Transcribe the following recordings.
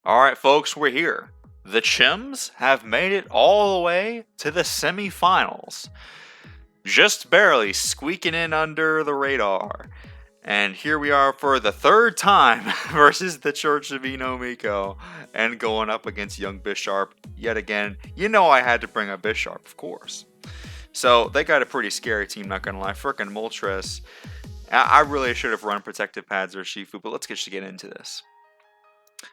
Alright, folks, we're here. The Chims have made it all the way to the semifinals. Just barely squeaking in under the radar. And here we are for the third time versus the Church of Iino Miko and going up against young Bisharp yet again. You know I had to bring up Bisharp, of course. So they got a pretty scary team, not gonna lie. Frickin' Moltres. I really should have run Protective Pads or Shifu, but let's get into this.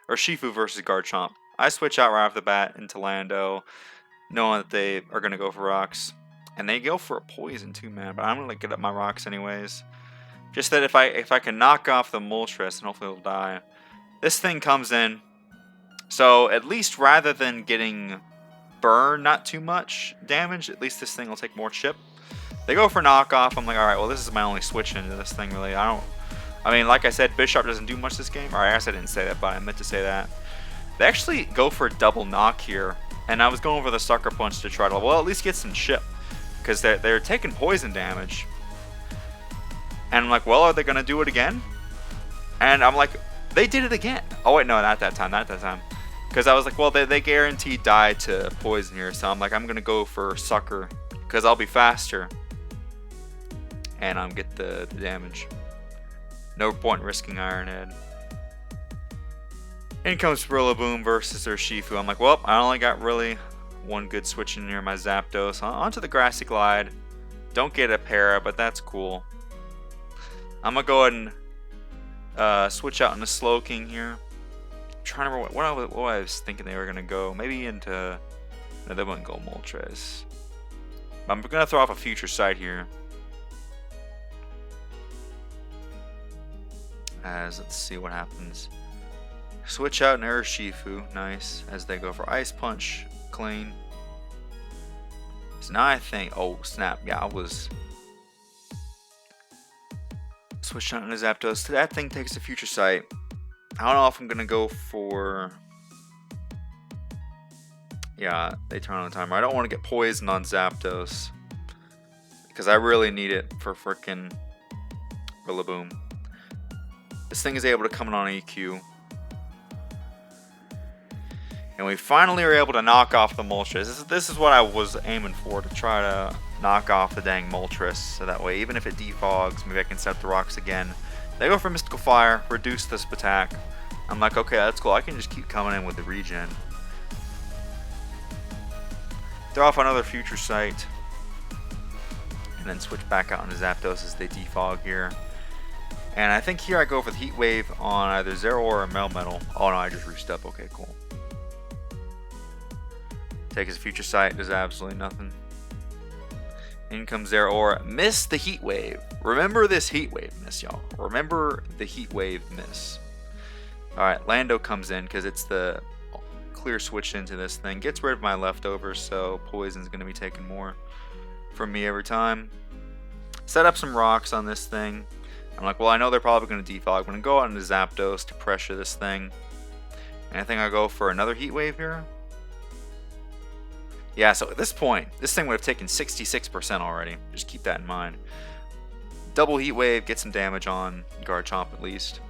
Or Shifu versus Garchomp. I switch out right off the bat into Lando, knowing that they are going to go for rocks. And they go for a poison too, man. But I'm going to get up my rocks anyways. Just that if I can knock off the Moltres, and hopefully it'll die. This thing comes in. So at least rather than getting burned, not too much damage, at least this thing will take more chip. They go for knockoff. I'm like, alright, well this is my only switch into this thing really. I mean, like I said, Bisharp doesn't do much this game. Or I guess I didn't say that, but I meant to say that. They actually go for a double knock here. And I was going for the Sucker Punch to try to, well, at least get some chip. Because they're taking poison damage. And I'm like, well, are they going to do it again? And I'm like, they did it again. Oh, wait, no, not that time. Because I was like, well, they guaranteed die to poison here. So I'm like, I'm going to go for Sucker. Because I'll be faster. And I'm get the damage. No point risking Iron Head. In comes Rillaboom versus their Shifu. I'm like, well, I only got really one good switch in here, my Zapdos. Onto the Grassy Glide. Don't get a para, but that's cool. I'm going to go ahead and switch out into Slowking here. I'm trying to remember what I was thinking they were going to go. Maybe into... No, they wouldn't go Moltres. I'm going to throw off a Future Sight here. Let's see what happens. Switch out an Urshifu, nice, as they go for Ice Punch, clean. So now I think, oh snap, yeah, I was... Switch out into Zapdos, so that thing takes a Future Sight. I don't know if I'm going to go for... Yeah, they turn on the timer. I don't want to get poisoned on Zapdos. Because I really need it for frickin' Rillaboom. This thing is able to come in on EQ. And we finally are able to knock off the Moltres. This is what I was aiming for, to try to knock off the dang Moltres. So that way, even if it defogs, maybe I can set the rocks again. They go for Mystical Fire, reduce this attack. I'm like, okay, that's cool. I can just keep coming in with the regen. Throw off another Future Sight. And then switch back out into Zapdos as they defog here. And I think here I go for the Heat Wave on either Zero or Melmetal. Oh no, I just reached up. Okay, cool. Take his Future Sight, does absolutely nothing. In comes Zero Aura. Miss the Heat Wave. Remember this Heat Wave miss, y'all. Remember the Heat Wave miss. Alright, Lando comes in because it's the clear switch into this thing. Gets rid of my leftovers, so Poison's going to be taking more from me every time. Set up some rocks on this thing. I'm like, well, I know they're probably going to defog. I'm going to go out into Zapdos to pressure this thing. And I think I'll go for another Heat Wave here. Yeah, so at this point, this thing would have taken 66% already. Just keep that in mind. Double Heat Wave, get some damage on Garchomp at least.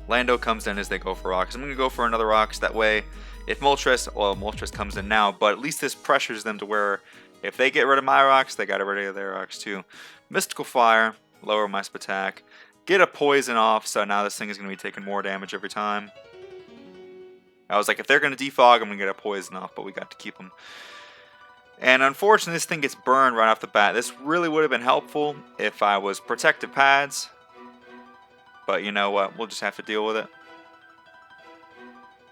Lando comes in as they go for rocks. I'm going to go for another rocks. That way, if Moltres, well, Moltres comes in now, but at least this pressures them to where if they get rid of my rocks, they got rid of their rocks too. Mystical Fire. Lower my attack. Get a poison off, so now this thing is going to be taking more damage every time. I was like, if they're going to defog, I'm going to get a poison off, but we got to keep them. And unfortunately, this thing gets burned right off the bat. This really would have been helpful if I was Protective Pads. But you know what? We'll just have to deal with it.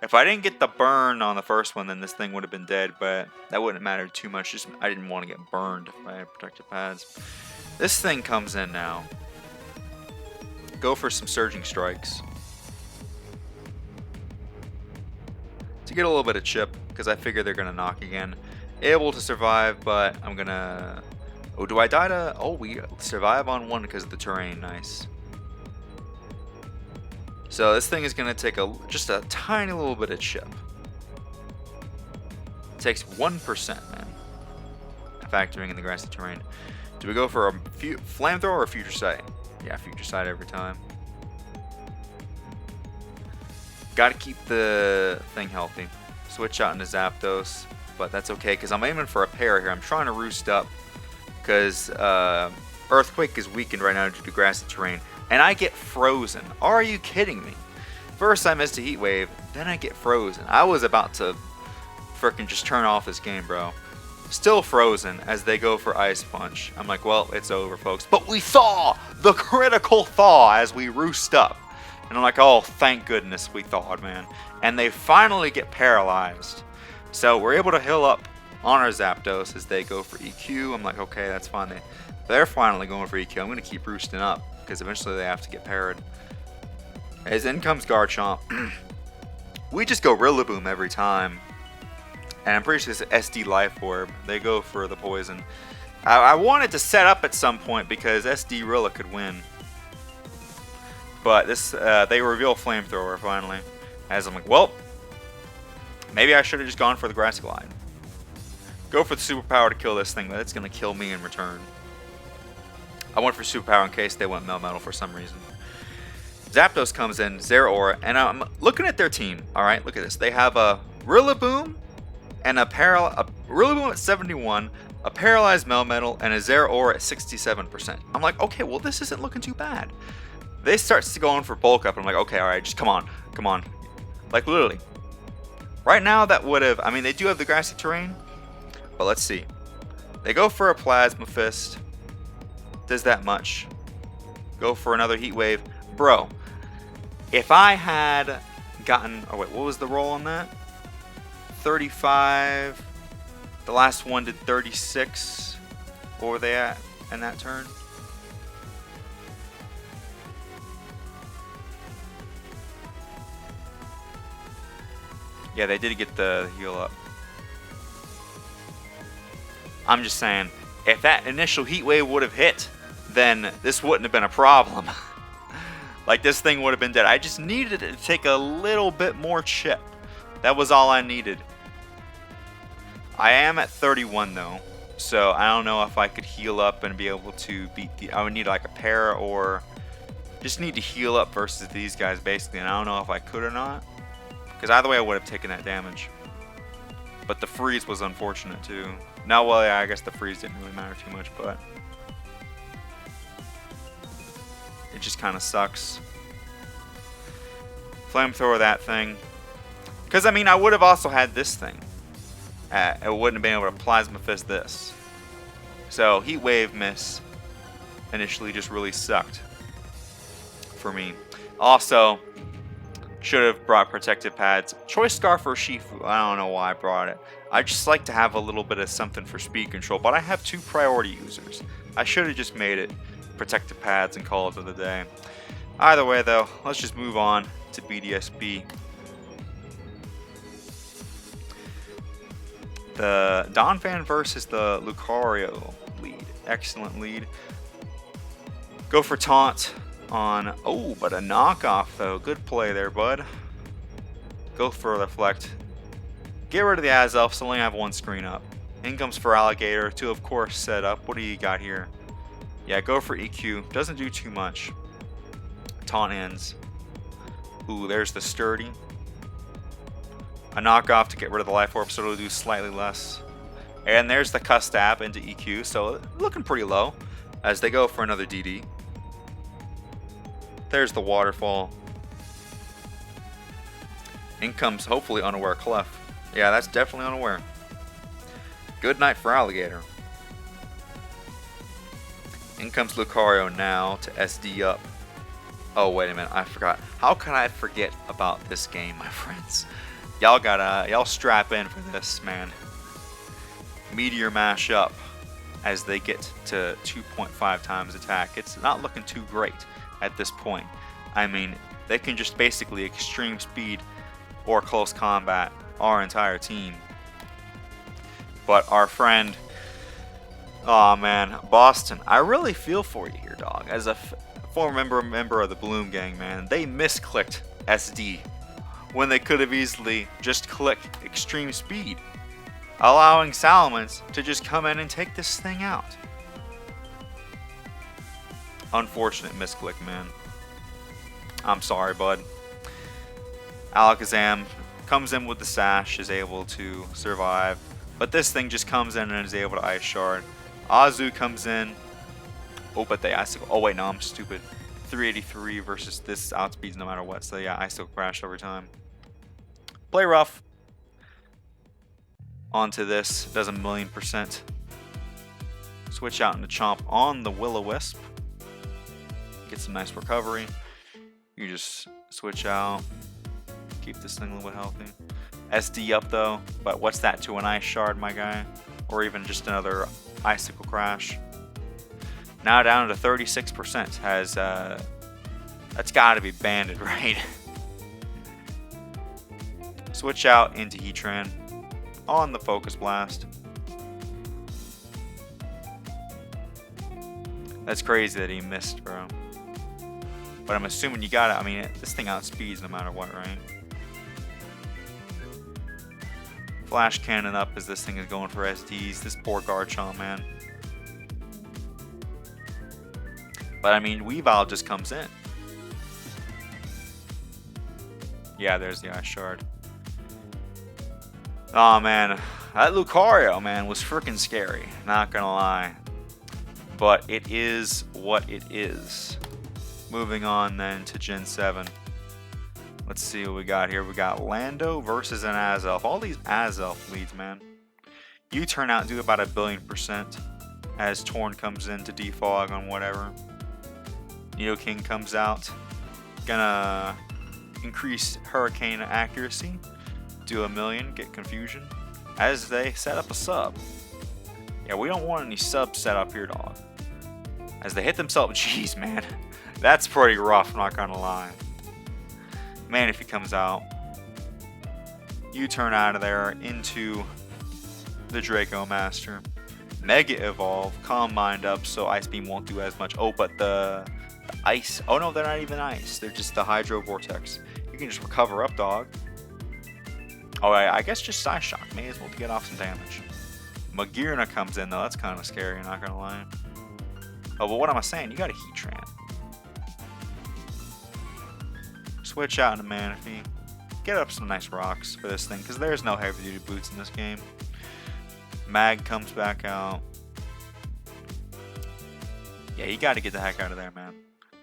If I didn't get the burn on the first one, then this thing would have been dead, but that wouldn't have mattered too much. Just I didn't want to get burned if I had Protective Pads. This thing comes in now. Go for some Surging Strikes. To get a little bit of chip, because I figure they're going to knock again. Able to survive, but I'm going to... Oh, do I die to... Oh, we survive on one because of the terrain. Nice. So this thing is going to take just a tiny little bit of chip. It takes 1%, man. Factoring in the grassy terrain. Do we go for a Flamethrower or a Future Sight? Yeah, Future Sight every time. Got to keep the thing healthy. Switch out into Zapdos, but that's okay because I'm aiming for a pair here. I'm trying to roost up because Earthquake is weakened right now due to grassy terrain, and I get frozen. Are you kidding me? First I missed a heat wave, then I get frozen. I was about to freaking just turn off this game, bro. Still frozen as they go for Ice Punch. I'm like, well, it's over, folks. But we thaw! The critical thaw as we roost up. And I'm like, oh, thank goodness we thawed, man. And they finally get paralyzed. So we're able to heal up on our Zapdos as they go for EQ. I'm like, okay, that's fine. They're finally going for EQ. I'm going to keep roosting up because eventually they have to get parried. As in comes Garchomp. We just go Rillaboom every time. And I'm pretty sure it's SD Life Orb. They go for the poison. I wanted to set up at some point because SD Rilla could win. But this, they reveal Flamethrower finally. As I'm like, well, maybe I should have just gone for the Grassy Glide. Go for the superpower to kill this thing, but it's going to kill me in return. I went for superpower in case they went Melmetal for some reason. Zapdos comes in, Zeraora, and I'm looking at their team. Alright, look at this. They have a Rillaboom and a Rillaboom at 71, a Paralyzed Melmetal, and a Zeraora at 67%. I'm like, okay, well, this isn't looking too bad. They start going for bulk up. I'm like, okay, alright, just come on. Come on. Like, literally. Right now, that would have... I mean, they do have the grassy terrain. But let's see. They go for a Plasma Fist. Does that much. Go for another Heat Wave. Bro, if I had gotten... Oh, wait, what was the roll on that? 35. The last one did 36. What were they at in that turn? Yeah, they did get the heal up. I'm just saying, if that initial heat wave would have hit, then this wouldn't have been a problem. Like, this thing would have been dead. I just needed it to take a little bit more chip. That was all I needed. I am at 31 though, so I don't know if I could heal up and be able to beat the... I would need like a pair or just need to heal up versus these guys basically, and I don't know if I could or not. Because either way I would have taken that damage. But the freeze was unfortunate too. Now, well, yeah, I guess the freeze didn't really matter too much, but it just kind of sucks. Flamethrower that thing. Because, I mean, I would have also had this thing. I wouldn't have been able to Plasma Fist this. So, Heat Wave miss initially just really sucked for me. Also, should have brought protective pads. Choice Scarf or Shifu. I don't know why I brought it. I just like to have a little bit of something for speed control, but I have 2 priority users. I should have just made it protective pads and call it of the day. Either way though, let's just move on to BDSP. The Donphan versus the Lucario lead. Excellent lead. Go for taunt on... Oh, but a knockoff though. Good play there, bud. Go for a reflect. Get rid of the Azelf, so only have 1 screen up. In comes for Alligator to, of course, set up. What do you got here? Yeah, go for EQ. Doesn't do too much. Taunt ends. Ooh, there's the Sturdy. A knockoff to get rid of the Life Orb, so it'll do slightly less. And there's the Custab into EQ, so looking pretty low as they go for another DD. There's the Waterfall. In comes, hopefully, Unaware Clef. Yeah, that's definitely Unaware. Good night for Alligator. In comes Lucario now to SD up. Oh, wait a minute, I forgot. How can I forget about this game, my friends? Y'all strap in for this, man. Meteor Mash up as they get to 2.5 times attack. It's not looking too great at this point. I mean, they can just basically extreme speed or close combat our entire team. But our friend, oh man, Boston, I really feel for you here, dog. As a former member of the Bloom Gang, man, they misclicked SD when they could have easily just clicked extreme speed, allowing Salamence to just come in and take this thing out. Unfortunate misclick, man. I'm sorry, bud. Alakazam comes in with the sash, is able to survive. But this thing just comes in and is able to Ice Shard. Azu comes in. Oh, but they Icicle. Oh, wait, no, I'm stupid. 383 versus this outspeeds no matter what. So, yeah, Icicle Crash over time. Play rough. Onto this. Does 1,000,000%. Switch out into Chomp on the Will-O-Wisp. Get some nice recovery. You just switch out. Keep this thing a little bit healthy. SD up though, but what's that to an Ice Shard, my guy? Or even just another Icicle Crash. Now down to 36%. Has that's gotta be banded, right? Switch out into Heatran on the Focus Blast. That's crazy that he missed, bro. But I'm assuming you got it. I mean, this thing outspeeds no matter what, right? Flash Cannon up as this thing is going for SDs. This poor Garchomp, man. But I mean, Weavile just comes in. Yeah, there's the Ice Shard. Oh man, that Lucario, man, was freaking scary. Not gonna lie. But it is what it is. Moving on then to Gen 7. Let's see what we got here. We got Lando versus an Azelf. All these Azelf leads, man. You turn out do about 1,000,000,000% as Torn comes in to defog on whatever. Nidoking comes out. Gonna increase Hurricane accuracy. Do 1,000,000, get Confusion. As they set up a sub. Yeah, we don't want any subs set up here, dog. As they hit themselves, jeez, man. That's pretty rough, I'm not gonna lie. Man, if he comes out, you turn out of there into the Draco Master. Mega Evolve, Calm Mind up so Ice Beam won't do as much. Oh, but the Ice, oh no, they're not even Ice. They're just the Hydro Vortex. You can just recover up, dog. Oh, I guess just Psy Shock. May as well to get off some damage. Magearna comes in though, that's kind of scary, not gonna lie. Oh, but what am I saying? You got a Heatran. Switch out into Manaphy. Get up some nice rocks for this thing, because there's no heavy duty boots in this game. Mag comes back out. Yeah, you got to get the heck out of there, man.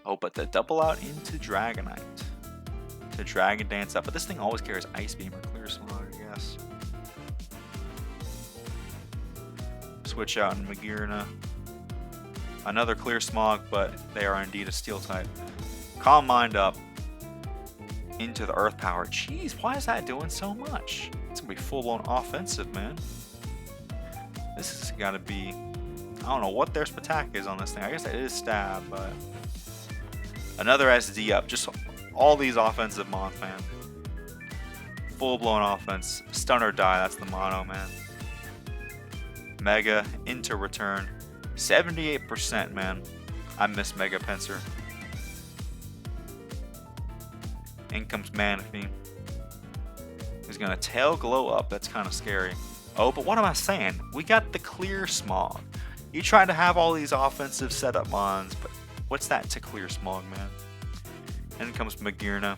Oh, but the double out into Dragonite. To Dragon Dance up. But this thing always carries Ice Beam or Clear Smog, I guess. Switch out in Magearna. Another Clear Smog, but they are indeed a Steel type. Calm Mind up. Into the Earth Power. Jeez, why is that doing so much? It's going to be full-blown offensive, man. This has got to be... I don't know what their attack is on this thing. I guess it is Stab, but... Another SD up. Just all these offensive Moth, man. Full-blown offense. Stun or die, that's the motto, man. Mega into return. 78%, man. I miss Mega Pinsir. In comes Manaphy. He's gonna Tail Glow up. That's kind of scary. Oh, but what am I saying? We got the Clear Smog. You try to have all these offensive setup mons, but what's that to Clear Smog, man? In comes Magearna.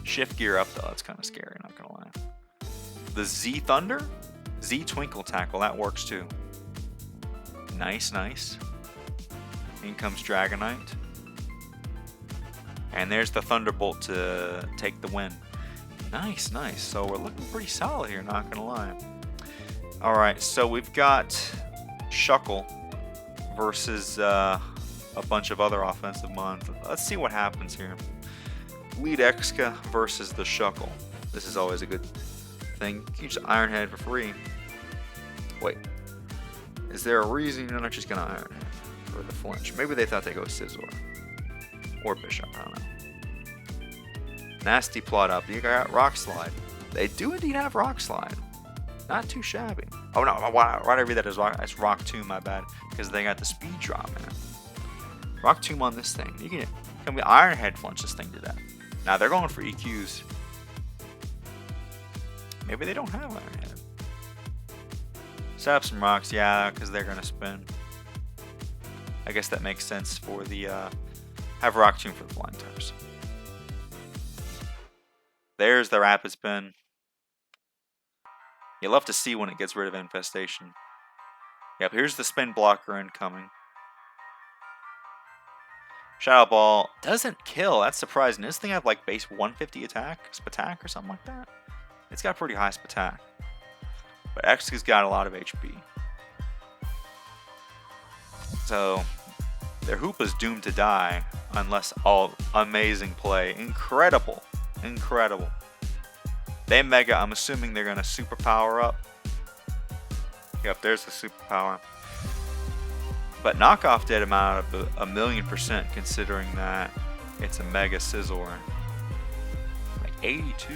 Shift Gear up though. That's kind of scary. Not gonna lie. The Z Thunder, Z Twinkle Tackle. That works too. Nice, nice. In comes Dragonite. And there's the Thunderbolt to take the win. Nice, nice. So we're looking pretty solid here, not gonna lie. Alright, so we've got Shuckle versus a bunch of other offensive mons. Let's see what happens here. Lead Exca versus the Shuckle. This is always a good thing. You just Iron Head for free. Wait. Is there a reason you're not just gonna Iron Head for the flinch? Maybe they thought they'd go Scizor. Or Bishop, I don't know. Nasty Plot up. You got Rock Slide. They do indeed have Rock Slide. Not too shabby. Oh no, why did I read that as Rock? It's Rock Tomb, my bad. Because they got the speed drop, man. Rock Tomb on this thing. You can be Iron Head flinch this thing to death. Now they're going for EQs. Maybe they don't have Iron Head. Set up some rocks, yeah, because they're gonna spin. I guess that makes sense for the have Rock Tomb for the flying types. There's the rapid spin. You love to see when it gets rid of infestation. Yep, here's the spin blocker incoming. Shadow Ball doesn't kill. That's surprising. This thing have like base 150 attack, Spatak or something like that. It's got pretty high Spatak. But X has got a lot of HP. So their hoop is doomed to die unless all amazing play. Incredible. Incredible. They mega, I'm assuming they're gonna super power up. Yep, there's the superpower. But knockoff did him out of 1,000,000% considering that it's a mega Scizor. Like 82?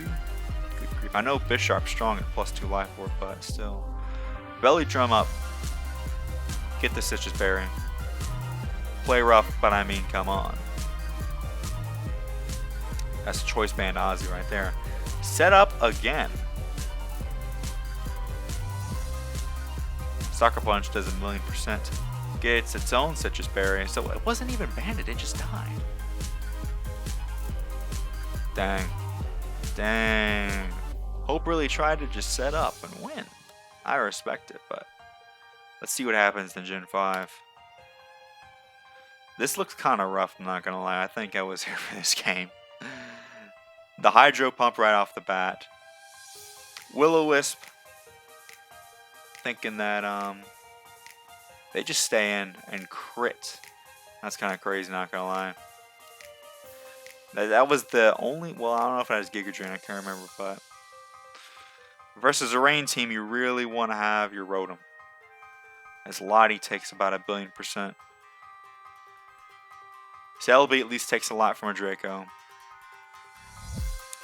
Good grief. I know Bisharp's strong at +2 life orb, but still. Belly drum up. Get the Citrus Berry. Play rough, but I mean, come on. That's Choice Band Ozzy right there. Set up again. Sucker Punch does 1,000,000%. Gets its own Citrus Berry, so it wasn't even banded, it just died. Dang. Dang. Hope really tried to just set up and win. I respect it, but let's see what happens in Gen 5. This looks kind of rough, I'm not going to lie. I think I was here for this game. The Hydro Pump right off the bat. Will-O-Wisp. Thinking that they just stay in and crit. That's kind of crazy, not going to lie. That was the only... Well, I don't know if it has Giga Drain. I can't remember, but... Versus a Rain team, you really want to have your Rotom. As Lottie takes about 1,000,000,000%. Celebi at least takes a lot from a Draco.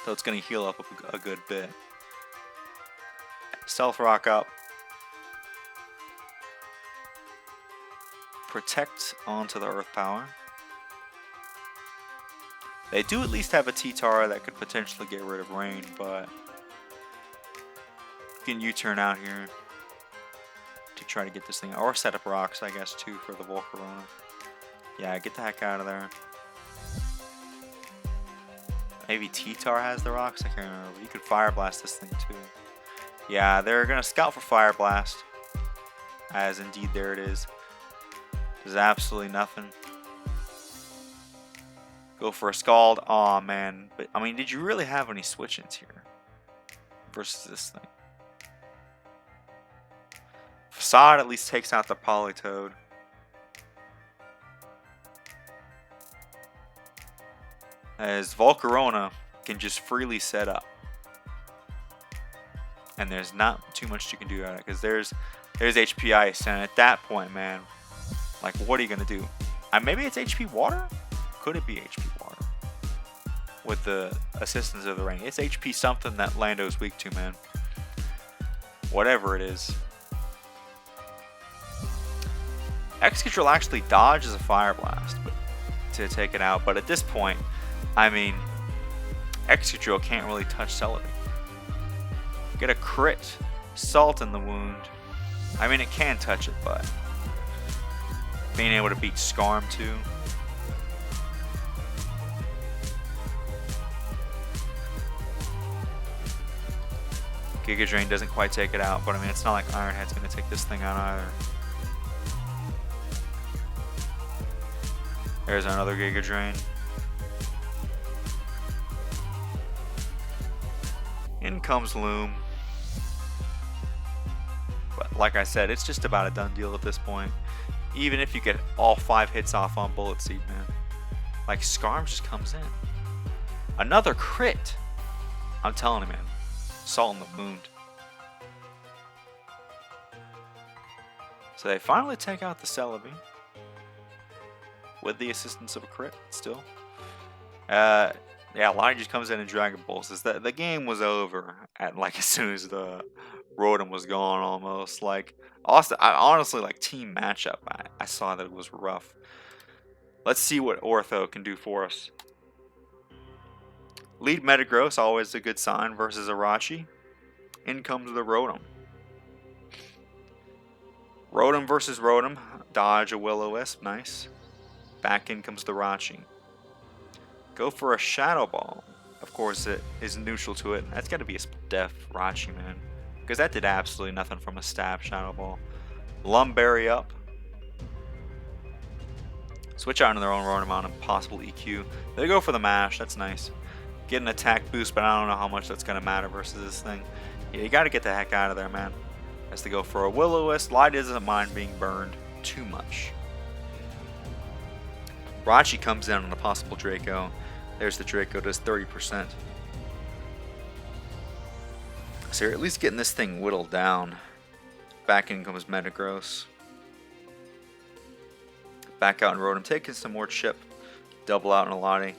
So it's going to heal up a good bit. Stealth Rock up. Protect onto the Earth Power. They do at least have a T-Tar that could potentially get rid of Rain, but you can U-turn out here to try to get this thing, or set up rocks, I guess, too, for the Volcarona. Yeah, get the heck out of there. Maybe T-Tar has the rocks? I can't remember. You could Fire Blast this thing, too. Yeah, they're going to scout for Fire Blast. As indeed, there it is. Does absolutely nothing. Go for a Scald. Aw, man. But, I mean, did you really have any switch-ins here? Versus this thing. Facade at least takes out the Politoed. As Volcarona can just freely set up. And there's not too much you can do about it. Because there's HP Ice. And at that point, man, like, what are you going to do? Maybe it's HP Water? Could it be HP Water? With the assistance of the rain. It's HP something that Lando's weak to, man. Whatever it is. Excadrill actually dodges a Fire Blast to take it out. But at this point, I mean, Excadrill can't really touch Celebi. Get a crit. Salt in the wound. I mean, it can touch it, but being able to beat Scarm too. Giga Drain doesn't quite take it out, but I mean, it's not like Iron Head's going to take this thing out either. There's another Giga Drain. In comes Loom. But like I said, it's just about a done deal at this point. Even if you get all 5 hits off on Bullet Seed, man. Like, Scarm just comes in. Another crit! I'm telling you, man. Salt in the wound. So they finally take out the Celebi. With the assistance of a crit, still. Yeah, Lottie just comes in and Dragon Pulses. The game was over at, like, as soon as the Rotom was gone, almost. Like, honestly, like, team matchup, I saw that it was rough. Let's see what Ortho can do for us. Lead Metagross, always a good sign versus Arachi. In comes the Rotom. Rotom versus Rotom. Dodge a Will-O-Wisp, nice. Back in comes the Arachi. Go for a Shadow Ball. A of course, it is neutral to it. That's got to be a def Rachi, man. Because that did absolutely nothing from a stab Shadow Ball. Lumberry up. Switch out into their own Rotom on a possible EQ. They go for the mash. That's nice. Get an attack boost, but I don't know how much that's going to matter versus this thing. Yeah, you got to get the heck out of there, man. As they go for a Will-O-Wisp. Light doesn't mind being burned too much. Rachi comes in on the possible Draco. There's the Draco, does 30%. So you're at least getting this thing whittled down. Back in comes Metagross. Back out in Rotom, taking some more chip. Double out in a Lottie.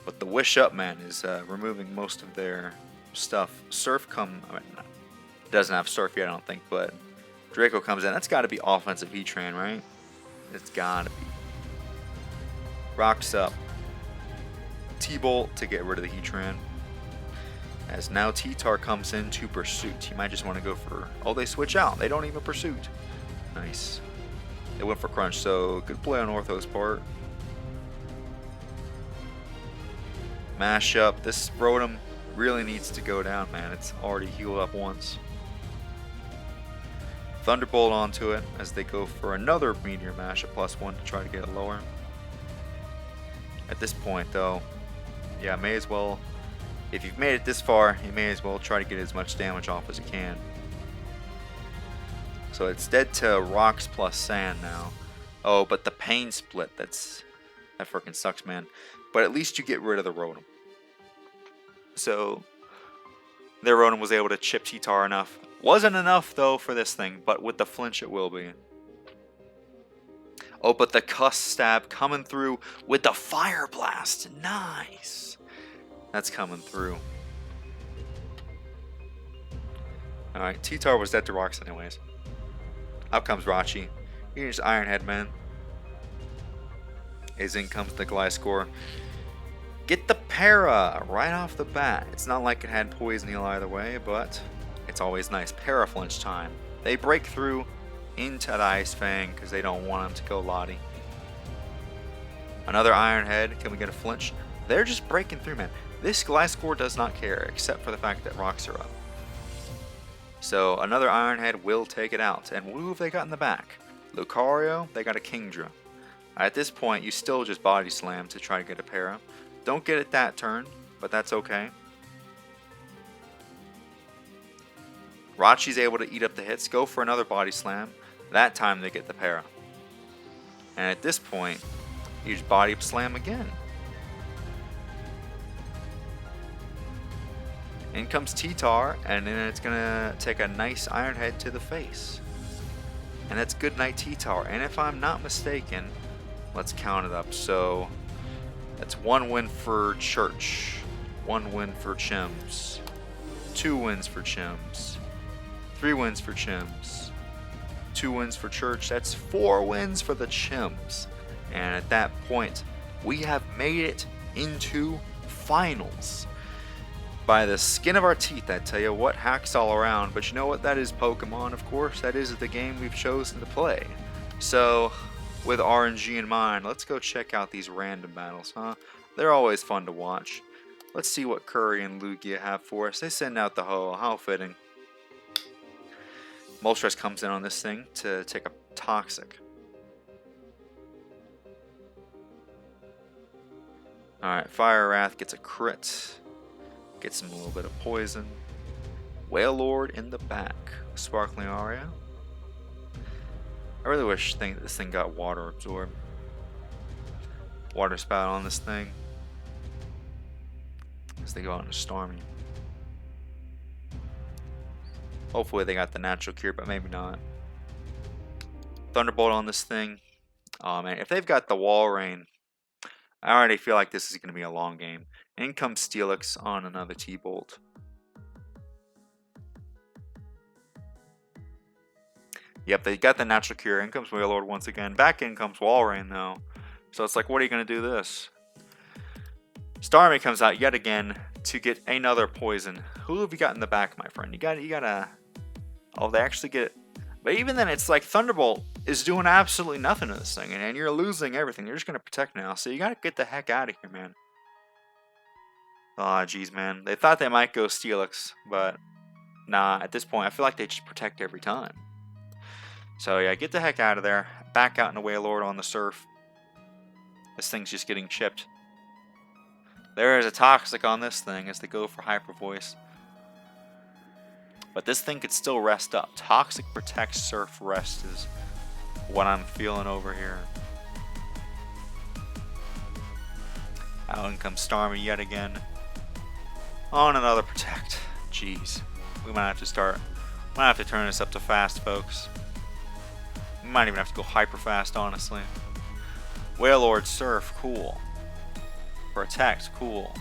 But the Wish Up, man, is removing most of their stuff. Surf doesn't have Surf yet, I don't think, but Draco comes in. That's got to be offensive Heatran, right? It's got to be. Rocks up. T-Bolt to get rid of the Heatran. As now T-Tar comes in to Pursuit. You might just want to go for... Oh, they switch out. They don't even Pursuit. Nice. They went for Crunch, so good play on Ortho's part. Mash up. This Rotom really needs to go down, man. It's already healed up once. Thunderbolt onto it as they go for another Meteor Mash at +1 to try to get it lower. At this point, though, yeah, may as well... If you've made it this far, you may as well try to get as much damage off as you can. So it's dead to Rocks plus Sand now. Oh, but the Pain Split, that freaking sucks, man. But at least you get rid of the Rotom. So their Rotom was able to chip T-Tar enough. Wasn't enough, though, for this thing, but with the flinch it will be. Oh, but the Cuss Stab coming through with the Fire Blast. Nice. That's coming through. Alright, T-Tar was dead to Rocks anyways. Out comes Rachi. Here's Iron Head, man. As in comes the Gliscor. Get the Para right off the bat. It's not like it had Poison Heal either way, but it's always nice. Para Flinch time. They break through into the Ice Fang because they don't want him to go Lottie. Another Iron Head. Can we get a flinch? They're just breaking through, man. This Gliscor does not care, except for the fact that Rocks are up. So another Iron Head will take it out. And who have they got in the back? Lucario, they got a Kingdra. At this point, you still just Body Slam to try to get a Para. Don't get it that turn, but that's okay. Rachi's able to eat up the hits, go for another Body Slam. That time they get the Para. And at this point, you just Body Slam again. In comes T-Tar, and then it's going to take a nice Iron Head to the face. And that's good night T-Tar. And if I'm not mistaken, let's count it up. So that's 1 win for Church, 1 win for Chims, 2 wins for Chims, 3 wins for Chims, 2 wins for Church. That's 4 wins for the Chims. And at that point, we have made it into finals. By the skin of our teeth, I tell you what, hacks all around. But you know what? That is Pokemon, of course. That is the game we've chosen to play. So, with RNG in mind, let's go check out these random battles, huh? They're always fun to watch. Let's see what Curry and Lugia have for us. They send out the Ho. How fitting. Moltres comes in on this thing to take a Toxic. Alright, Fire Wrath gets a crit. Gets him a little bit of poison. Wailord in the back. Sparkling Aria. I really wish this thing got Water Absorb. Water Spout on this thing. As they go out into Stormy. Hopefully they got the natural cure, but maybe not. Thunderbolt on this thing. Oh man, if they've got the Wall Rain, I already feel like this is going to be a long game. In comes Steelix on another T-Bolt. Yep, they got the natural cure. In comes Wailord once again. Back in comes Walrein though. So it's like, what are you going to do this? Starmie comes out yet again to get another poison. Who have you got in the back, my friend? You got a... Oh, they actually get... But even then, it's like Thunderbolt is doing absolutely nothing to this thing. And you're losing everything. You're just going to protect now. So you got to get the heck out of here, man. Oh, geez, man. They thought they might go Steelix, but nah, at this point, I feel like they just protect every time. So, yeah, get the heck out of there. Back out into Wailord on the surf. This thing's just getting chipped. There is a Toxic on this thing as they go for Hyper Voice. But this thing could still rest up. Toxic protects surf rest is what I'm feeling over here. Out in comes Starmie yet again. On another protect. Jeez. We might have to turn this up to fast, folks. We might even have to go hyper fast, honestly. Wailord Surf, cool. Protect, cool.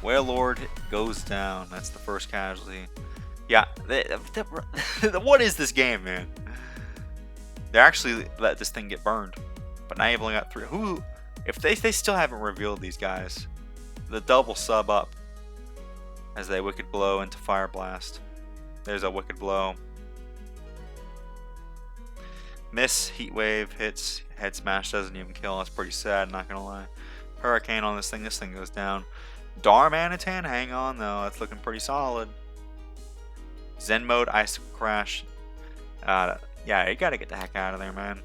Wailord goes down. That's the first casualty. Yeah, what is this game, man? They actually let this thing get burned. But now you've only got 3. Who? If they still haven't revealed these guys, the double sub up as they Wicked Blow into Fire Blast. There's a Wicked Blow. Miss, Heat Wave, hits, Head Smash doesn't even kill. That's pretty sad, not gonna lie. Hurricane on this thing goes down. Darmanitan, hang on though, that's looking pretty solid. Zen Mode, Icicle Crash. Yeah, you gotta get the heck out of there, man.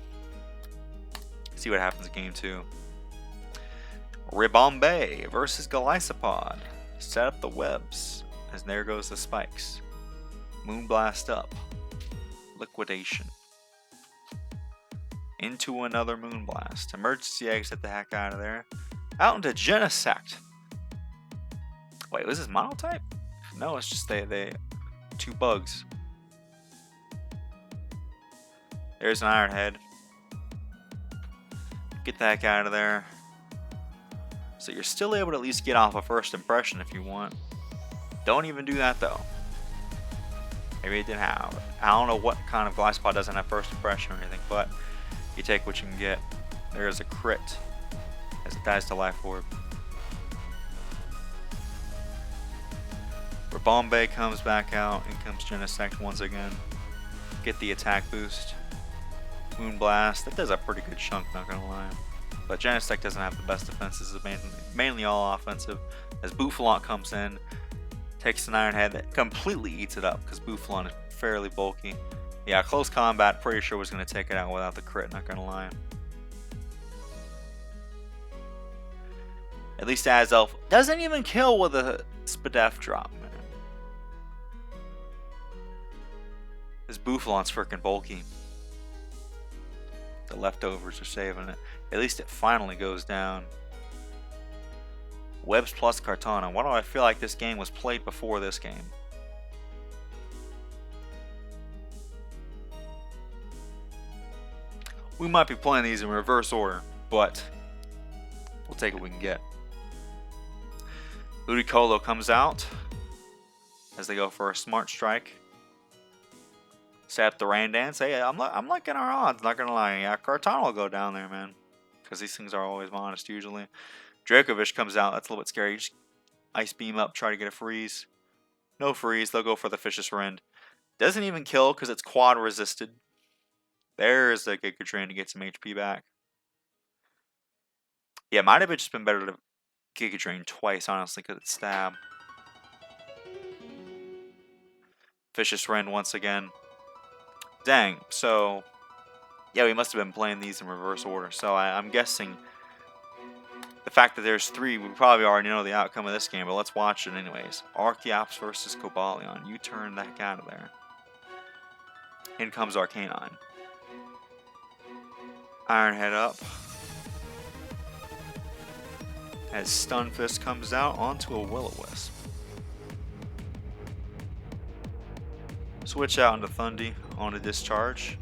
See what happens in game 2. Ribombay versus Golisopod. Set up the webs, as there goes the spikes. Moonblast up. Liquidation. Into another Moonblast. Emergency exit the heck out of there. Out into Genesect. Wait, was this monotype? No, it's just they 2 bugs. There's an Iron Head. Get the heck out of there. So you're still able to at least get off a first impression if you want. Don't even do that though. Maybe it didn't have. I don't know what kind of Golisopod doesn't have first impression or anything, but you take what you can get. There's a crit as it dies to Life Orb. Ribombay comes back out. In comes Genesect once again. Get the attack boost. Moonblast. That does a pretty good chunk, not gonna lie. But Genesect doesn't have the best defenses. It's mainly all offensive. As Bouffalant comes in, takes an Iron Head that completely eats it up because Bouffalant is fairly bulky. Yeah, close combat, pretty sure was going to take it out without the crit, not going to lie. At least Azelf doesn't even kill with a Spadef drop, man. This Bouffalant's freaking bulky. The leftovers are saving it. At least it finally goes down. Webs plus Kartana. Why do I feel like this game was played before this game? We might be playing these in reverse order, but we'll take what we can get. Ludicolo comes out as they go for a Smart Strike. Set up the Rain Dance. Hey, I'm liking our odds, not gonna lie. Yeah, Kartana will go down there, man. Because these things are always honest, usually. Dracovish comes out. That's a little bit scary. Just Ice Beam up, try to get a freeze. No freeze. They'll go for the Vicious Rend. Doesn't even kill because it's quad resisted. There's the Giga Drain to get some HP back. Yeah, might have just been better to Giga Drain twice, honestly, because it's stab. Vicious Rend once again. Dang, so yeah, we must have been playing these in reverse order. So I'm guessing the fact that there's 3, we probably already know the outcome of this game, but let's watch it anyways. Archeops versus Cobalion. You turn the heck out of there. In comes Arcanine. Iron Head up. As Stunfisk comes out onto a Will-O-Wisp. Switch out into Thundy on a Discharge.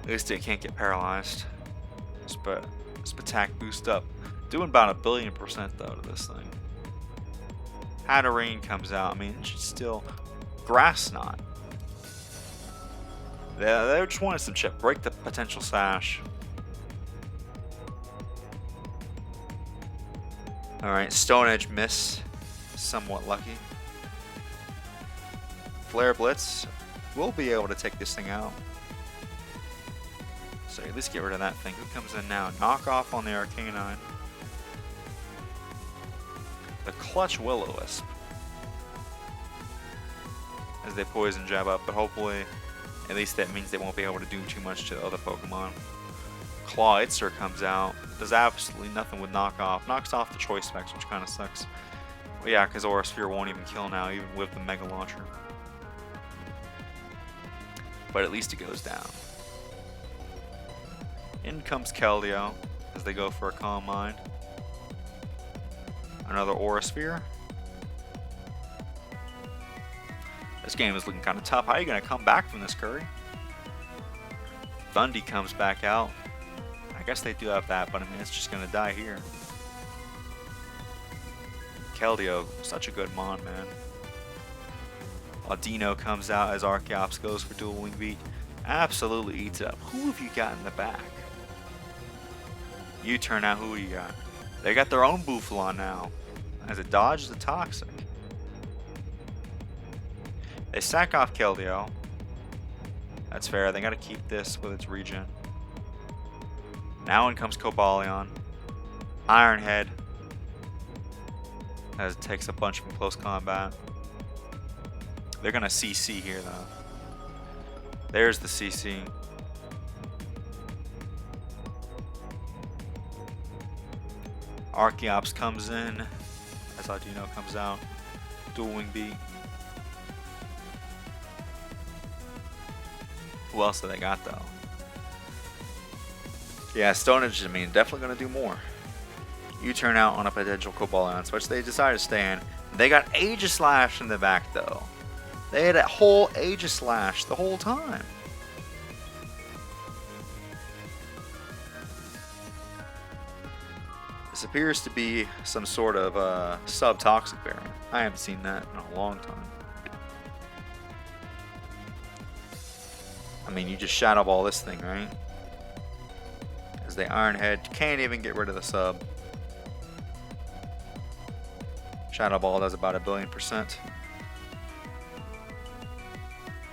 At least it can't get paralyzed. Attack boost up. Doing about 1,000,000,000% though to this thing. Hatterene comes out. I mean, it's still Grass Knot. They just wanted some chip. Break the potential sash. Alright, Stone Edge miss. Somewhat lucky. Flare Blitz. We'll be able to take this thing out. So let's get rid of that thing. Who comes in now? Knock off on the Arcanine. the clutch Will-O-Wisp as they poison jab up, but hopefully at least that means they won't be able to do too much to the other Pokemon. Claw Itzer comes out, does absolutely nothing with knockoff, knocks off the choice specs, which kind of sucks. Well, yeah, because Aura Sphere won't even kill now, even with the Mega Launcher. But at least it goes down. In comes Keldeo as they go for a Calm Mind. Another Aura Sphere. This game is looking kind of tough. How are you going to come back from this, Curry? Thundy comes back out. I guess they do have that, but I mean, it's just going to die here. Keldeo, such a good Mon, man. Audino comes out as Archeops goes for Dual Wing Beat. Absolutely eats it up. Who have you got in the back? You turn out, who do you got? They got their own Bouffalant now, as it dodges the Toxic. They sack off Keldeo. That's fair. They got to keep this with its regen. Now in comes Cobalion. Ironhead. As it takes a bunch from close combat. They're going to CC here, though. There's the CC. Archeops comes in. As Audino comes out. Dual Wing Beat. Who else do they got, though? Yeah, Stone Edge, I mean, definitely going to do more. You turn out on a potential Cobalion, which they decided to stay in. They got Aegislash in the back, though. They had a whole Aegislash the whole time. This appears to be some sort of sub-toxic variant. I haven't seen that in a long time. I mean, you just Shadow Ball this thing, right? As they Ironhead, can't even get rid of the sub. Shadow Ball does about 1,000,000,000%.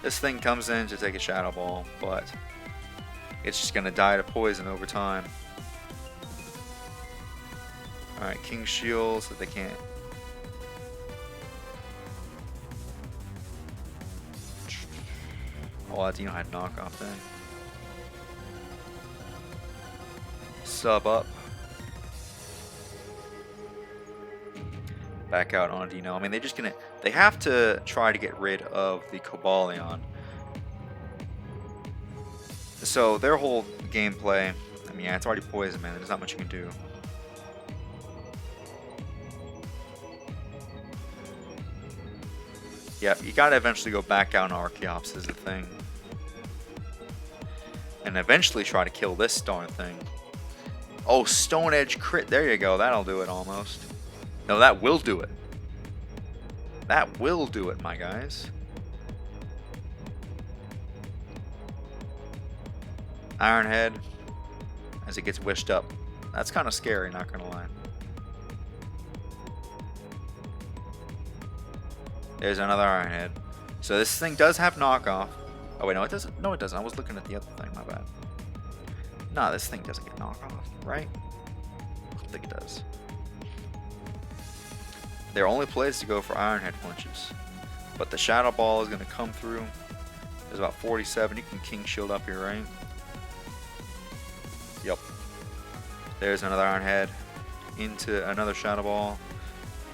This thing comes in to take a Shadow Ball, but it's just going to die to poison over time. Alright, King Shield, so they can't. Oh, Audino had knockoff then. Sub up. Back out on Audino. I mean, they have to try to get rid of the Cobalion. So their whole gameplay, I mean, yeah, it's already poison, man. There's not much you can do. Yeah, you gotta eventually go back out on Archeops is the thing. And eventually try to kill this darn thing. Oh, Stone Edge crit. There you go. That'll do it almost. No, that will do it. That will do it, my guys. Ironhead as it gets wished up. That's kind of scary, not gonna lie. There's another Ironhead. So this thing does have knockoff. Oh wait, no it doesn't. No it doesn't. I was looking at the other thing, my bad. Nah, this thing doesn't get knockoff, right? I don't think it does. Their only place to go for Ironhead punches. But the Shadow Ball is going to come through. There's about 47. You can King Shield up here, right? Yep. There's another Ironhead. Into another Shadow Ball.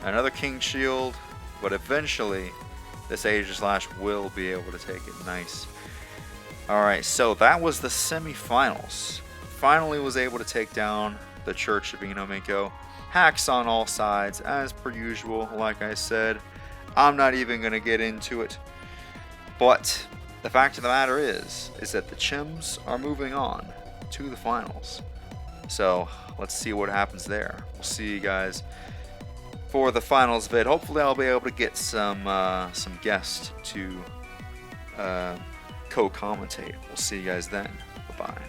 Another King Shield. But eventually, this Aegislash will be able to take it. Nice. Alright, so that was the semifinals. Finally was able to take down the Church of Iino Miko. Hacks on all sides, as per usual, like I said. I'm not even going to get into it. But the fact of the matter is that the Chims are moving on to the finals. So let's see what happens there. We'll see you guys for the finals vid. Hopefully I'll be able to get some guests to co-commentate. We'll see you guys then. Bye-bye.